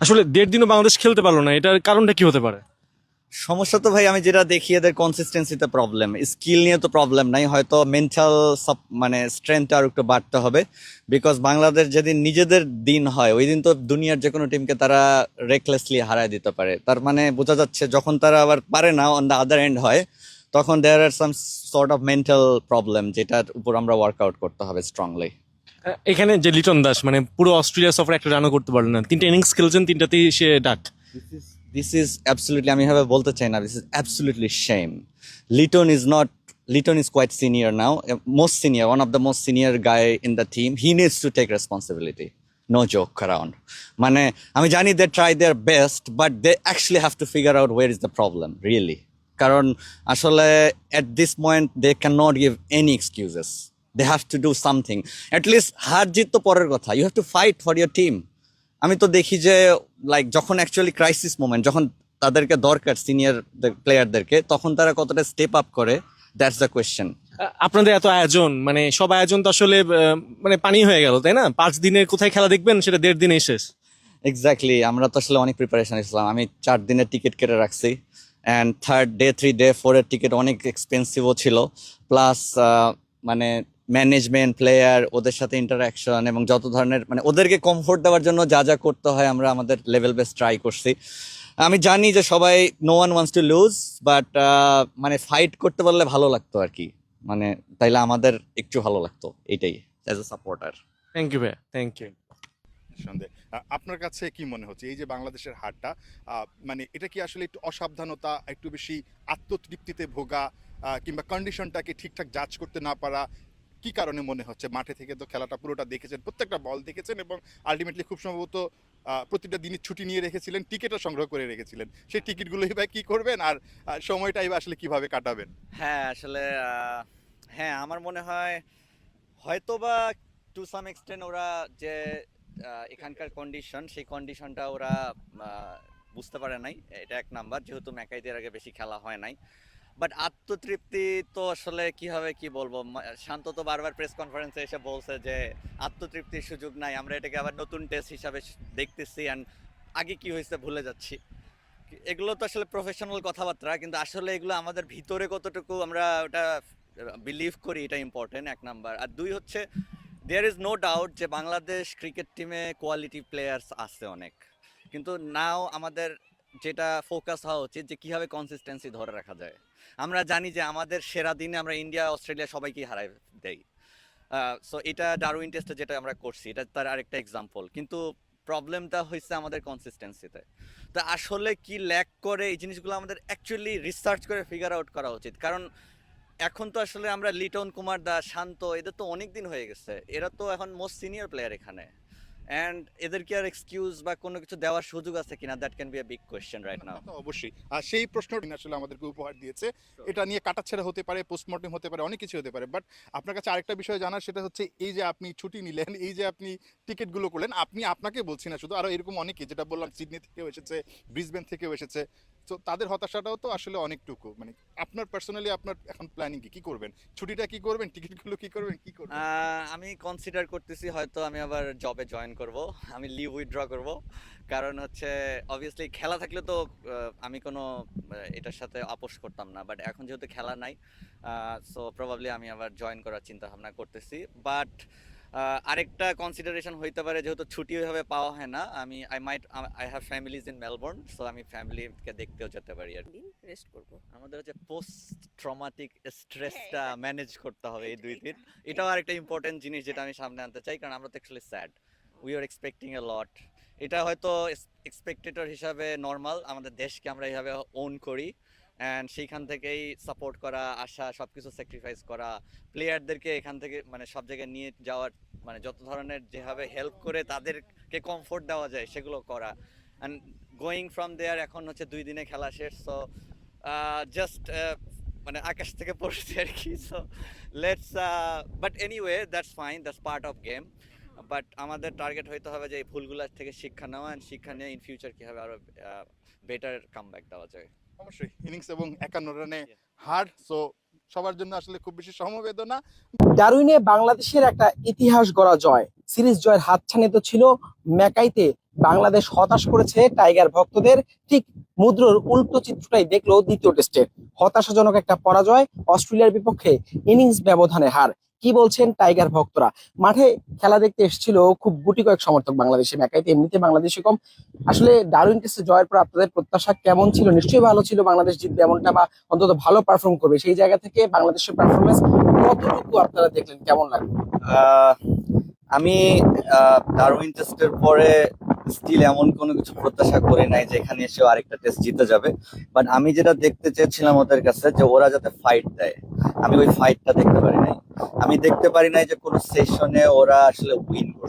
আসলে 1.5 দিনও বাংলাদেশ খেলতে পারলো না, এটার কারণটা কি হতে পারে? সমস্যা তো ভাই আমি যেটা দেখি এদের কনসিস্টেন্সিতে প্রবলেম, স্কিল নিয়ে তো প্রবলেম নাই, হয়তো মেন্টাল মানে স্ট্রেংথটা আর একটু বাড়তে হবে। বিকজ বাংলাদেশ যেদিন নিজেদের দিন হয় ওই দিন তো দুনিয়ার যে কোনো টিমকে তারা রেকলেসলি হারায় দিতে পারে। তার মানে বোঝা যাচ্ছে যখন তারা আবার পারে না, অন দ্য আদার এন্ড হয়, তখন there are some sort of mental problem, যেটার উপর আমরা ওয়ার্কআউট করতে হবে স্ট্রংলি। এখানে যে লিটন দাস মানে পুরো অস্ট্রেলিয়া সফরে একটা রানও করতে পারলো না, 3টা ইনিংস খেলছেন, 3টাতেই সে ডাক। This is absolutely, আমি এভাবে বলতে চাই না, this is absolutely shame. Liton is not, Liton is quite senior now, most senior, one of the most senior guy in the team. He needs to take responsibility. No joke around. মানে আমি জানি they try their best, but they actually have to figure out where is the problem, really. কারণ আসলে at this point they cannot give any excuses. They have to do something. At least হার জিত তো পরের কথা. You have to fight for your team. আমি তো দেখি যে লাইক যখন অ্যাকচুয়ালি ক্রাইসিস মোমেন্ট, যখন তাদেরকে দরকার সিনিয়র প্লেয়ারদেরকে, তখন তারা কতটা স্টেপ আপ করে, দ্যাটস দ্য কোয়েশ্চেন। আপনাদের এত আয়োজন, মানে সব আয়োজন তো আসলে মানে পানি হয়ে গেল, তাই না? 5 দিনে কোথায় খেলা দেখবেন, সেটা 1.5 দিনেই শেষ। এক্স্যাক্টলি, আমরা তো আসলে অনেক প্রিপারেশন নিয়েছিলাম। আমি 4 দিনের টিকিট কেটে রাখছি, অ্যান্ড থার্ড ডে 3 ডে 4 এর টিকিট অনেক এক্সপেন্সিভও ছিল। প্লাস মানে ম্যানেজমেন্ট, প্লেয়ার, ওদের সাথে ইন্টারাকশন এবং যত ধরনের মানে ওদেরকে কমফোর্ট দেওয়ার জন্য যা যা করতে হয় আমরা আমাদের লেভেল বেস্ট ট্রাই করছি। আমি জানি যে সবাই no one wants to lose, but মানে ফাইট করতে পারলে ভালো লাগতো আর কি, মানে তাইলে আমাদের একটু ভালো লাগতো, এটাই as a supporter. Thank you ভাই, থ্যাংক ইউ। নিঃসন্দেহে। আপনার কাছে কি মনে হচ্ছে এই যে বাংলাদেশের হারটা, মানে এটা কি আসলে একটু অসাবধানতা, একটু বেশি আত্মতৃপ্তিতে ভোগা, কিংবা কন্ডিশনটাকে ঠিকঠাক জাজ করতে না পারা, কি কারণে মনে হচ্ছে? মাঠে থেকে তো খেলাটা পুরোটা দেখেছেন, প্রত্যেকটা বল দেখেছেন, এবং আলটিমেটলি খুব সম্ভবত প্রতিটা দিনের ছুটি নিয়ে রেখেছিলেন, টিকিটও সংগ্রহ করে রেখেছিলেন। সেই টিকিটগুলোই বা কি করবেন, আর সময়টাই বা আসলে কিভাবে কাটাবেন? হ্যাঁ আসলে হ্যাঁ আমার মনে হয় হয়তোবা টু সাম এক্সটেন্ট ওরা যে এখানকার কন্ডিশন, সেই কন্ডিশনটা ওরা বুঝতে পারে নাই, এটা এক নাম্বার, যেহেতু ম্যাকাইদের আগে বেশি খেলা হয় নাই। বাট আত্মতৃপ্তি তো আসলে কিভাবে কি বলবো, শান্ত তো বারবার প্রেস কনফারেন্সে এসে বলছে যে আত্মতৃপ্তির সুযোগ নাই, আমরা এটাকে আবার নতুন টেস্ট হিসাবে দেখতেছি, অ্যান্ড আগে কি হয়েছে ভুলে যাচ্ছি। এগুলো তো আসলে প্রফেশনাল কথাবার্তা, কিন্তু আসলে এগুলো আমাদের ভিতরে কতটুকু আমরা ওটা বিলিভ করি, এটা ইম্পর্টেন্ট, এক নাম্বার। আর দুই হচ্ছে দেয়ার ইজ নো ডাউট যে বাংলাদেশ ক্রিকেট টিমে কোয়ালিটি প্লেয়ার্স আছে অনেক, কিন্তু নাও আমাদের যেটা ফোকাস হওয়া উচিত যে কীভাবে কনসিস্টেন্সি ধরে রাখা যায়। আমরা জানি যে আমাদের সেরা দিনে আমরা ইন্ডিয়া, অস্ট্রেলিয়া সবাইকেই হারাই দেই। সো এটা ডারউইন টেস্টে যেটা আমরা করছি, এটা তার আরেকটা এক্সাম্পল। কিন্তু প্রবলেমটা হয়েছে আমাদের কনসিস্টেন্সিতে। তা আসলে কি ল্যাক করে, এই জিনিসগুলো আমাদের অ্যাকচুয়ালি রিসার্চ করে ফিগার আউট করা উচিত। কারণ এখন তো আসলে আমরা লিটন কুমার দাস, শান্ত, এদের তো অনেক দিন হয়ে গেছে, এরা তো এখন মোস্ট সিনিয়র প্লেয়ার এখানে, অ্যান্ড এদের কি আর এক্সকিউজ বা কোনো কিছু দেওয়ার সুযোগ আছে কিনা, that can be a big question right now. তা তো অবশ্যই। আর সেই প্রশ্নটি আসলে আমাদেরকে উপহার দিয়েছে। এটা নিয়ে কাটাছেঁড়া হতে পারে, পোস্টমর্টেম হতে পারে, অনেক কিছু হতে পারে। বাট আপনার কাছে আরেকটা বিষয় জানার, সেটা হচ্ছে এই যে আপনি ছুটি নিলেন, এই যে আপনি টিকেটগুলো করলেন, আপনি আপনাকে বলছি না শুধু, আরো এরকম অনেকে, যেটা বললাম সিডনি থেকেও এসেছে, ব্রিসবেন থেকেও এসেছে। তো তাদের হতাশাটাও তো আসলে অনেকটুকু। মানে আপনার পার্সোনালি আপনার এখন প্ল্যানিং কি? কি করবেন? ছুটিটা কি করবেন? টিকিটগুলো কি করবেন? কি করবেন? আমি কনসিডার করতেছি হয়তো আমি আবার জবে জয়েন করব, আমি লিভ উইথড্র করব। কারণ হচ্ছে অবভিয়াসলি খেলা থাকলে তো আমি কোনো এটার সাথে আপোষ করতাম না, বাট এখন যেহেতু খেলা নাই, সো প্রবাবলি আমি আবার জয়েন করার চিন্তা ভাবনা করতেছি। বাট আরেকটা কনসিডারেশন হইতে পারে, যেহেতু ছুটি ওইভাবে পাওয়া হয় না, আমি I have families in Melbourne, so আমি ফ্যামিলিকে দেখতেও যেতে পারি আর কি। দিন রেস্ট করব। আমাদের হচ্ছে পোস্ট ট্রমাটিক স্ট্রেসটা হ্যাঁ, ম্যানেজ করতে হবে এই 2 দিন। এটা। এটাও আরেকটা ইম্পর্টেন্ট জিনিস যেটা আমি সামনে আনতে চাই, কারণ আমরা তো actually sad, we are expecting a lot. এটা হয়তো এক্সপেক্টেটর হিসাবে নর্মাল, আমাদের দেশকে আমরা এইভাবে ওন করি, অ্যান্ড সেইখান থেকেই সাপোর্ট করা, আশা, সব কিছু স্যাক্রিফাইস করা, প্লেয়ারদেরকে এখান থেকে মানে সব জায়গায় নিয়ে যাওয়ার, মানে যত ধরনের যেভাবে হেল্প করে তাদেরকে কমফোর্ট দেওয়া যায় সেগুলো করা, অ্যান্ড গোয়িং ফ্রম দেয়ার। এখন হচ্ছে 2 দিনে খেলা শেষ, সো জাস্ট মানে আকাশ থেকে পড়ছে আর কি। So let's, but anyway that's fine, that's part of game. But আমাদের টার্গেট হইতে হবে যে এই ভুলগুলোর থেকে শিক্ষা নেওয়া, অ্যান্ড শিক্ষা নিয়ে ইন ফিউচার কীভাবে আরও বেটার কামব্যাক দেওয়া যায়। অবশ্যই ইনিংস এবং 51 রানে হার, সো সবার জন্য আসলে খুব বেশি সমবেদনা। ডারউইনে বাংলাদেশের একটা ইতিহাস গড়া জয়, সিরিজ জয়ের হাতছানি তো ছিল ম্যাকাইতে বাংলাদেশ হতাশ করেছে টাইগার ভক্তদের। ঠিক মুদ্রার উল্টো চিত্রটাই দেখলো দ্বিতীয় টেস্টে। হতাশাজনক একটা পরাজয়, অস্ট্রেলিয়ার বিপক্ষে ইনিংস ব্যবধানে হার। কি বলছেন টাইগার ভক্তরা? মাঠে খেলা দেখতে এসেছিল খুব গুটি কয়েক সমর্থক বাংলাদেশে, ম্যাকাইতে এমনিতে বাংলাদেশি কম। আসলে ডারউইন টেস্টে জয়ের পর আপনাদের প্রত্যাশা কেমন ছিল? নিশ্চয়ই ভালো ছিল বাংলাদেশ জিতবে এমনটা, বা অন্তত ভালো পারফর্ম করবে। সেই জায়গা থেকে বাংলাদেশের পারফরমেন্স কতটুকু আপনারা দেখলেন, কেমন লাগলো? আহ, আমি ডারউইন টেস্টের পরে স্টিল এমন কোনো কিছু প্রত্যাশা করি নাই যে এখানে এসেও আরেকটা টেস্ট জিতে যাবে। বাট আমি যেটা দেখতে চেয়েছিলাম ওদের কাছে, যে ওরা যাতে ফাইট দেয়, আমি ওই ফাইটটা দেখতে পারি নাই। আমি দেখতে পারি নাই যে কোনো সেশনে ওরা আসলে উইন করবে।